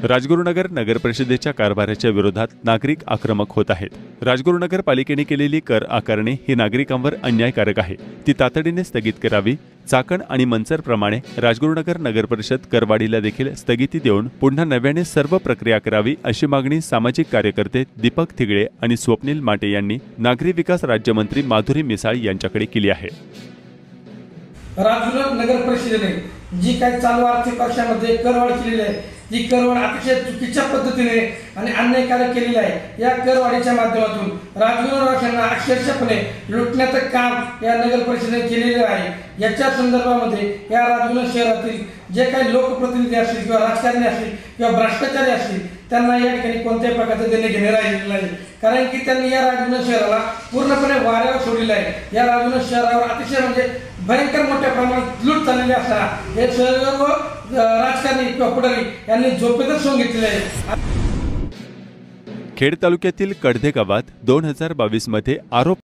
राजगुरुनगर नगर परिषदेच्या कारभाराच्या विरोधात नागरिक आक्रमक होत आहेत। राजगुरुनगर पालिकेने केलेली कर आकारणी ही नागरिकांवर अन्यायकारक आहे, ती तातडीने स्थगित करावी। चाकण आणि मनसर प्रमाणे राजगुरुनगर नगर परिषद करवाढीला देखील स्थगिती देऊन पुन्हा नव्याने सर्व प्रक्रिया करावी अशी मागणी सामाजिक कार्यकर्ते दीपक थिगळे आणि स्वप्नील माटे यांनी नागरी विकास राज्यमंत्री माधुरी मिसाळ यांच्याकडे केली आहे। राजगुरुनगर नगर परिषदेने जी काही चालू आर्थिक वर्षामध्ये करवाढ केलेली आहे, जी करवाढ अतिशय चुकीच्या पद्धतीने आणि अन्यायकारक केलेली आहे। या करवाढीच्या माध्यमातून राजगुरुनगरवासियांना अक्षरशःपणे लुटण्याचं काम या नगर परिषदेने केलेले आहे। याच्या संदर्भामध्ये या राजगुरुनगर शहरातील जे काही लोकप्रतिनिधी असतील किंवा राजकारणी असतील किंवा भ्रष्टाचारी असतील त्यांना या ठिकाणी कोणत्याही प्रकारचे देणे घेणे राहिलेले नाही, कारण की त्यांनी या राजगुरुनगर शहराला पूर्णपणे वाऱ्यावर सोडलेलं आहे। या राजगुरुनगर शहरावर अतिशय म्हणजे भयंकर मोठ्या प्रमाणात लूट चाललेली असताना हे सर्व राजकारणी किंवा पुढारी यांनी झोपेतच सोडून घेतलेले आहे। खेड तालुक्यातील कडधे गावात 2022 मध्ये आरोप